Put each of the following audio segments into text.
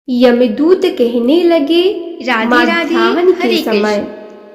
यमदूत कहने लगे, राधे राधे, मध्याह्न के हरे समय कृष्ण।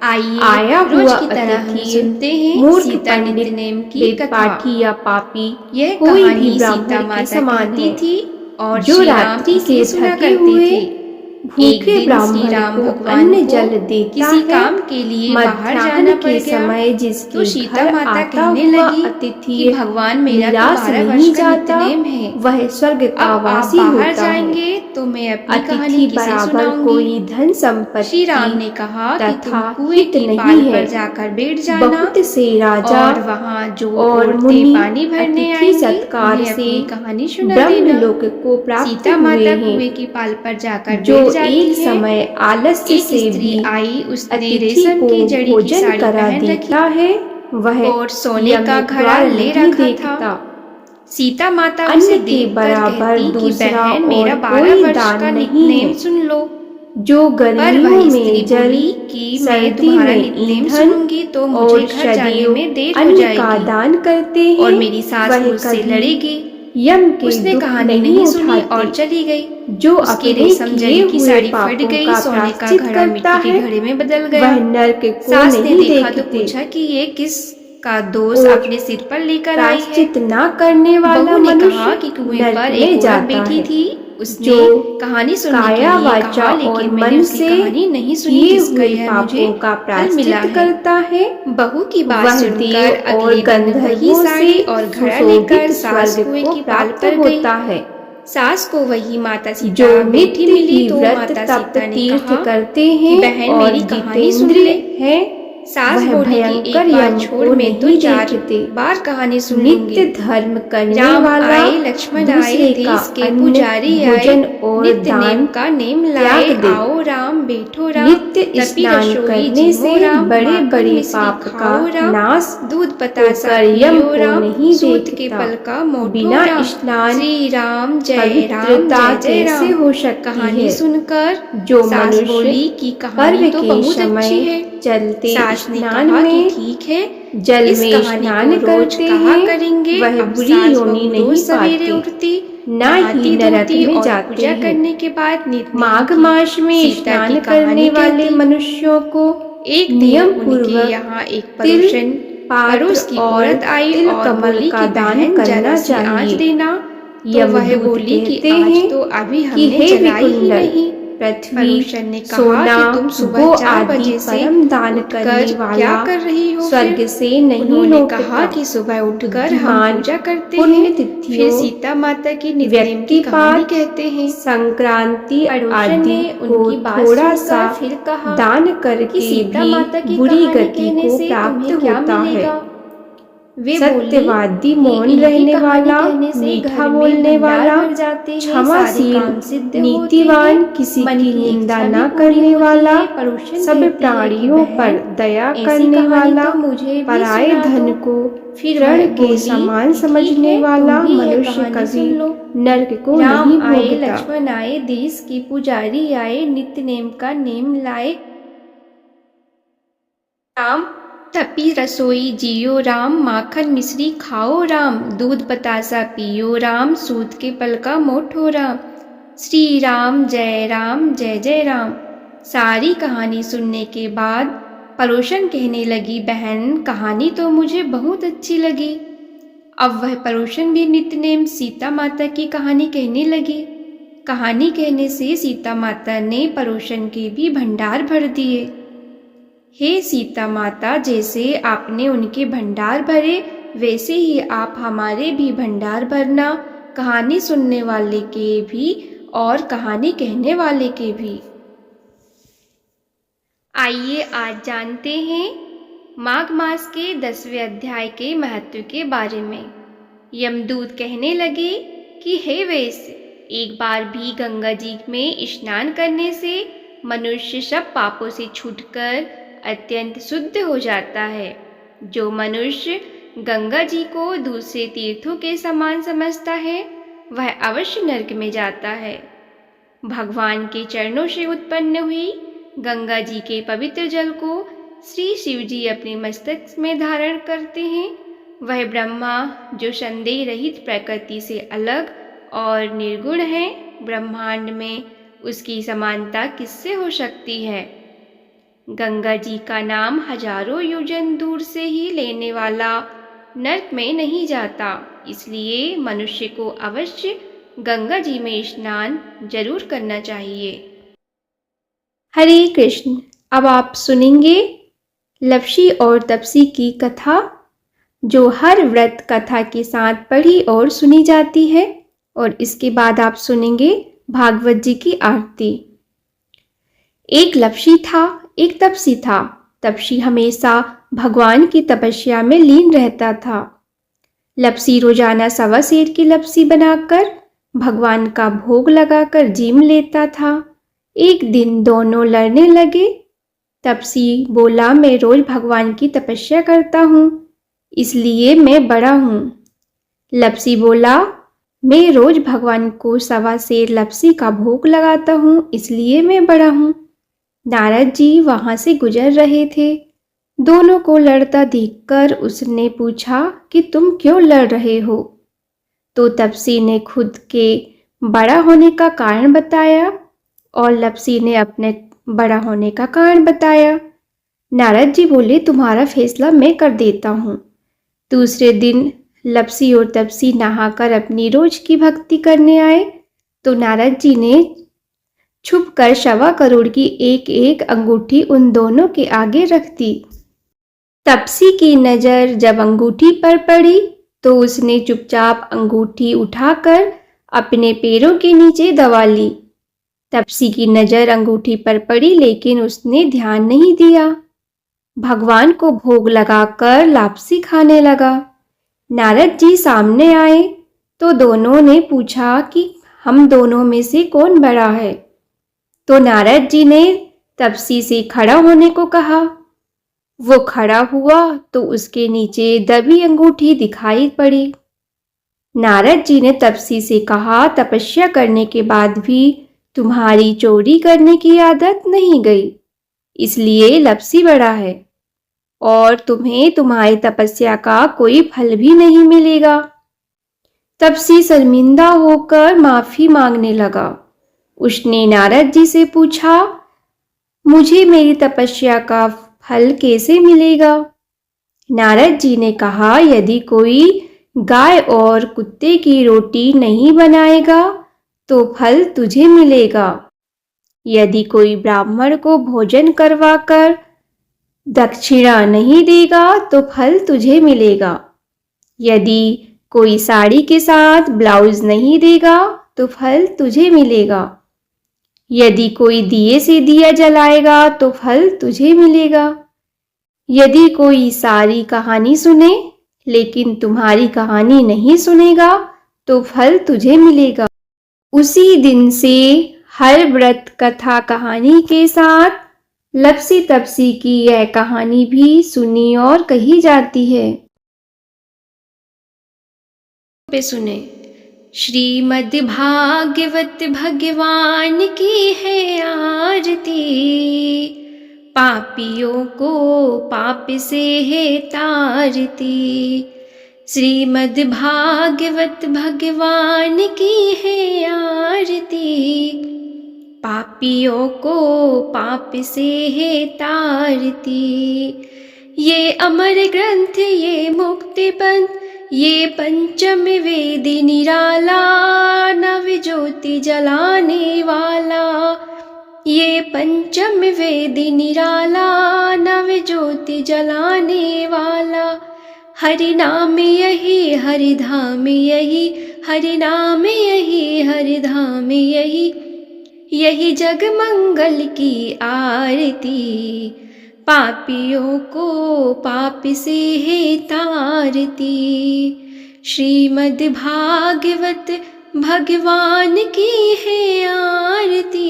आइए आया रोज हुआ की तरह हम अतिथि सुनते हैं मूर्ख सीता पंडित नित्यनेम की वेद कथा। पाठी या पापी यह कोई कहानी भी सीता ब्राह्मण के माता समान कहती है, थी और जो श्री राम रात्रि इसे के सुना थके करते हुए थे। एक भूखे दिन श्री ब्राह्मण राम को भगवान अन्न को जल देता किसी है। काम के लिए बाहर जाना मध्याह्न पड़ के गया समय तो जिसके सीता घर माता आता कहने हुआ लगी अतिथि कि भगवान मेरा तो निराश 12 वर्ष नहीं का जाता, नित्यनेम है। वह स्वर्ग का अब आप वासी बाहर होता है। जाएंगे तो मैं अपनी कहानी अतिथि किसे बराबर सुनाऊंगी। कोई धन श्री राम संपत्ति ने कहा कि तुम तथा कुएं हित की नहीं पाल है। पर जाकर बैठ जाना बहुत से राजा और वहाँ जो और औरतें मुनि पानी भरने अतिथि आएंगी सत्कार उन्हें से अपनी कहानी सुना देना। ब्रह्मलोक को प्राप्त सीता हुए माता हैं, कुएं की पाल पर जाकर जो बैठ जाती एक है। समय आलस्य एक से स्त्री भी आई, उसने अतिथि रेशम को की जड़ी की भोजन साड़ी करा पहन रखी देता है, वह और सोने यम का एक घड़ा बार ले नहीं रखा देखता। था। सीता माता उसे अन्न के देखकर बराबर कहती कि दूसरा बहन मेरा और 12 कोई वर्ष दान का नहीं नित्यनेम है। सुन लो। जो पर गर्मियों वह में स्त्री जल, बोली कि मैं सर्दी तुम्हारा में नित्यनेम ईंधन सुनूंगी तो मुझे और घर जाने सदैव में देर हो अन्न का जाएगी दान करते हैं, और मेरी सास वह मुझसे कभी लड़ेगी। यम के उसने दुख कहानी नहीं नहीं सुनी उठाते। और चली गई। जो उसकी अपने रेशम किए जरी की हुए साड़ी फट पापों गई, का सोने का प्रायश्चित घड़ा करता मिट्टी के है, घड़े में बदल गया। वह नरक को सास ने नहीं देखा तो देखते। पूछा कि ये किस का दोष और अपने सिर पर लेकर आई है। प्रायश्चित ना करने वाला बहू ने कहा मनुष्य कि कुएं नरक पर में एक औरत जाता बैठी है। थी। उसने जो कहानी सुनने के काया लिए वाचा कहा, और लेकिन मैंने मन उसकी से कहानी नहीं सुनी किए जिसका हुए यह मुझे पापों का फल मिला प्रायश्चित है। करता है। बहू की बात वह सुनकर देव और अगले दिन वही गंधर्वों साड़ी से और घड़ा लेकर सुशोभित सास स्वर्ग कुएं को की पाल प्राप्त पर गई। होता है। सास को वही माता सीता जो बैठी नित्य मिली ही तो व्रत माता तप सीता ने तीर्थ कहा करते कि हैं बहन और मेरी कहानी सुन ले। जितेंद्रिय है, सास वह बोली कि भयंकर एक बार यम छोड़, को मैं तो नहीं 4 देखते। बार कहानी सुन नित्य लूंगी। धर्म करने राम वाला आए, लक्ष्मण आए, दूसरे का देश के अन्न, पुजारी आए, भोजन और नित्य नेम दान का नेम लाए। त्याग दे। आओ राम, बैठो राम, नित्य तपी स्नान रसोई करने जीवो से राम, बड़े माखन बड़े मिश्री पाप का खाओ राम, नाश दूध बतासा होकर यम पियो को राम, नहीं सूत के देखता। पल का मोटो बिना राम। स्नान श्री राम जय राम, पवित्रता जय जय कैसे राम। हो सकती कहानी है? सुनकर जो सास मनुष्य बोली कि कहानी पर्व तो के बहुत समय अच्छी है। चलते सास ने स्नान कहा कि में ठीक है, जल इस में कहानी स्नान को रोज करते कहा हैं, करेंगे। वह अब बुरी सास योनि बहू नहीं रोज सवेरे पाते, उठती, ना ही नहाती नरक धोती में और जाते पूजा हैं। करने के बाद नित्य माघ मास में सीता स्नान की करने कहानी वाले कहती। मनुष्यों को एक दिन नियम उनके पूर्वक यहाँ एक तिल, पड़ोस की और औरत आई तिल और कमल बोली का कि दान बहन करना जरा सी आँच चाहिए। देना। तो वह यमदूत बोली कि कहते आज हैं तो अभी कि हमने हे जलाई ही विकुंडल, नहीं। पृथ्वी, पड़ोसन ने कहा सोना, कि तुम गो सुबह 4 आदि बजे से परम दान उठकर करने क्या वाला कर रही हो? स्वर्ग फिर से नहीं उन्होंने लौटता। कहा कि सुबह उठकर हम बुद्धिमान पूजा करते पुण्य हैं, तिथियों, फिर सीता माता की नित्यनेम की कहानी व्यक्तिपात, कहते हैं। संक्रांति पड़ोसन आदि ने को उनकी बात थोड़ा सुनकर सा फिर कहा दान करके कि सीता भी माता की बुरी कहानी गति कहने को से प्राप्त तुम्हें क्या होता है। मिलेगा? वे सत्यवादी, बोली मौन कि इनकी रहने कहानी वाला, कहने से मीठा घर में बोलने भंडार वाला, भर जाते हैं, सारे क्षमाशील, काम सिद्ध होते नीतिवान, हैं, किसी मन की की निंदा इच्छा न भी पूरी करने होती वाला, है। पड़ोसन सब कहती है कि प्राणियों पर बहन, दया ऐसी करने कहानी वाला, तो मुझे भी पराये सुना धन दो। को फिर ऋण वह के बोली समान कि ठीक समझने है, वाला तुम भी यह मनुष्य कहानी कभी सुन लो। नरक को राम नहीं आए, भोगता। लक्ष्मण आए, देश के पुजारी आए, नित्य नेम का नेम लाए। राम तपी रसोई जियो राम, माखन मिश्री खाओ राम, दूध बतासा पियो राम, सूत के पल का मोठो राम। श्री राम जय जय राम। सारी कहानी सुनने के बाद पड़ोसन कहने लगी, बहन कहानी तो मुझे बहुत अच्छी लगी। अब वह पड़ोसन भी नित्यनेम सीता माता की कहानी कहने लगी। कहानी कहने से सीता माता ने पड़ोसन के भी भंडार भर दिए। हे सीता माता, जैसे आपने उनके भंडार भरे, वैसे ही आप हमारे भी भंडार भरना, कहानी सुनने वाले के भी और कहानी कहने वाले के भी। आइए आज जानते हैं माघ मास के 10वें अध्याय के महत्व के बारे में। यमदूत कहने लगे कि हे वैश्य, एक बार भी गंगा जी में स्नान करने से मनुष्य सब पापों से छूटकर अत्यंत शुद्ध हो जाता है। जो मनुष्य गंगा जी को दूसरे तीर्थों के समान समझता है, वह अवश्य नरक में जाता है। भगवान के चरणों से उत्पन्न हुई गंगा जी के पवित्र जल को श्री शिव जी अपने मस्तक में धारण करते हैं। वह ब्रह्मा जो संदेह रहित प्रकृति से अलग और निर्गुण है, ब्रह्मांड में उसकी समानता किससे हो सकती है? गंगा जी का नाम हजारों योजन दूर से ही लेने वाला नर्क में नहीं जाता, इसलिए मनुष्य को अवश्य गंगा जी में स्नान जरूर करना चाहिए। हरे कृष्ण। अब आप सुनेंगे लप्सी और तपसी की कथा, जो हर व्रत कथा के साथ पढ़ी और सुनी जाती है। और इसके बाद आप सुनेंगे भागवत जी की आरती। एक लप्सी था, एक तपसी था। तपसी हमेशा भगवान की तपस्या में लीन रहता था। लप्सी रोजाना सवा सेर की लप्सी बनाकर भगवान का भोग लगाकर जीम लेता था। एक दिन दोनों लड़ने लगे। तपसी बोला, मैं रोज भगवान की तपस्या करता हूँ, इसलिए मैं बड़ा हूँ। लप्सी बोला, मैं रोज भगवान को सवा सेर लप्सी का भोग लगाता हूँ, इसलिए मैं बड़ा हूँ। नारद जी वहां से गुजर रहे थे। दोनों को लड़ता देखकर उसने पूछा कि तुम क्यों लड़ रहे हो? तो तपसी ने खुद के बड़ा होने का कारण बताया और लप्सी ने अपने बड़ा होने का कारण बताया। नारद जी बोले, तुम्हारा फैसला मैं कर देता हूँ। दूसरे दिन लप्सी और तपसी नहाकर अपनी रोज की भक्ति करने आए तो नारद जी ने छुपकर 1.25 करोड़ की एक एक अंगूठी उन दोनों के आगे रख दी। तपसी की नजर जब अंगूठी पर पड़ी तो उसने चुपचाप अंगूठी उठाकर अपने पैरों के नीचे दबा ली। तपसी की नजर अंगूठी पर पड़ी लेकिन उसने ध्यान नहीं दिया। भगवान को भोग लगाकर लापसी खाने लगा। नारद जी सामने आए तो दोनों ने पूछा कि हम दोनों में से कौन बड़ा है? तो नारद जी ने तपसी से खड़ा होने को कहा। वो खड़ा हुआ तो उसके नीचे दबी अंगूठी दिखाई पड़ी। नारद जी ने तपसी से कहा, तपस्या करने के बाद भी तुम्हारी चोरी करने की आदत नहीं गई, इसलिए लप्सी बड़ा है और तुम्हें तुम्हारी तपस्या का कोई फल भी नहीं मिलेगा। तपसी शर्मिंदा होकर माफी मांगने लगा। उसने नारद जी से पूछा, मुझे मेरी तपस्या का फल कैसे मिलेगा? नारद जी ने कहा, यदि कोई गाय और कुत्ते की रोटी नहीं बनाएगा तो फल तुझे मिलेगा। यदि कोई ब्राह्मण को भोजन करवाकर दक्षिणा नहीं देगा तो फल तुझे मिलेगा। यदि कोई साड़ी के साथ ब्लाउज नहीं देगा तो फल तुझे मिलेगा। यदि कोई दिए से दिया जलाएगा तो फल तुझे मिलेगा। यदि कोई सारी कहानी सुने लेकिन तुम्हारी कहानी नहीं सुनेगा तो फल तुझे मिलेगा। उसी दिन से हर व्रत कथा कहानी के साथ लप्सी तपसी की यह कहानी भी सुनी और कही जाती है। पे सुने। श्रीमद् भागवत भगवान की है आरती, पापियों को पाप से है तारती। श्रीमद् भागवत भगवान की है आरती, पापियों को पाप से है तारती। ये अमर ग्रंथ ये मुक्ति पंथ, ये पंचम वेद निराला, नव ज्योति जलाने वाला। ये पंचम वेद निराला, नव ज्योति जलाने वाला। हरि नाम यही हरि धाम यही, हरि नाम यही हरि धाम यही। यही जग मंगल की आरती, पापियों को पाप से है तारती। श्रीमद् भागवत भगवान की है आरती,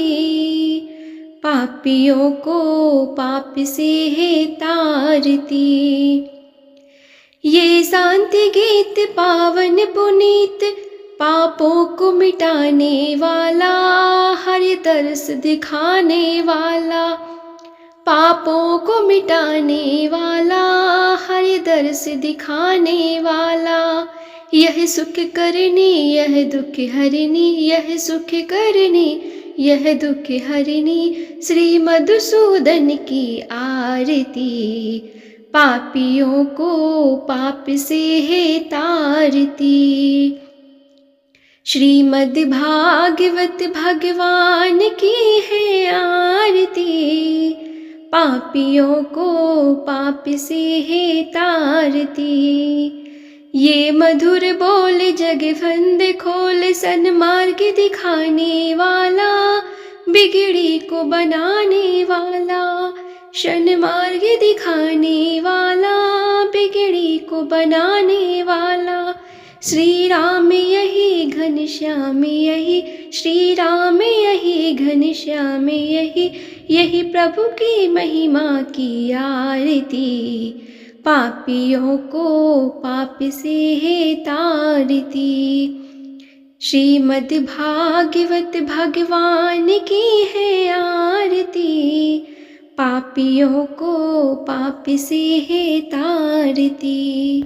पापियों को पाप से है तारती। ये शांति गीत पावन पुनीत, पापों को मिटाने वाला, हरि तरस दिखाने वाला। पापों को मिटाने वाला, हरि दर्श दिखाने वाला। यह सुख करनी यह दुख हरनी, यह सुख करनी यह दुख हरिणी श्री मधुसूदन की आरती, पापियों को पाप से है तारती। श्रीमद् भागवत भगवान की है आरती, पापियों को पाप से है तारती। ये मधुर बोल जग फंद खोल, सन्मार्ग दिखाने वाला, बिगड़ी को बनाने वाला। सन्मार्ग दिखाने वाला, बिगड़ी को बनाने वाला। श्री राम यही घनश्याम यही, श्री राम यही घनश्याम यही, यही प्रभु की महिमा की आरती, पापियों को पाप से है तारती। श्रीमद् भागवत भगवान की है आरती, पापियों को पाप से है तारती।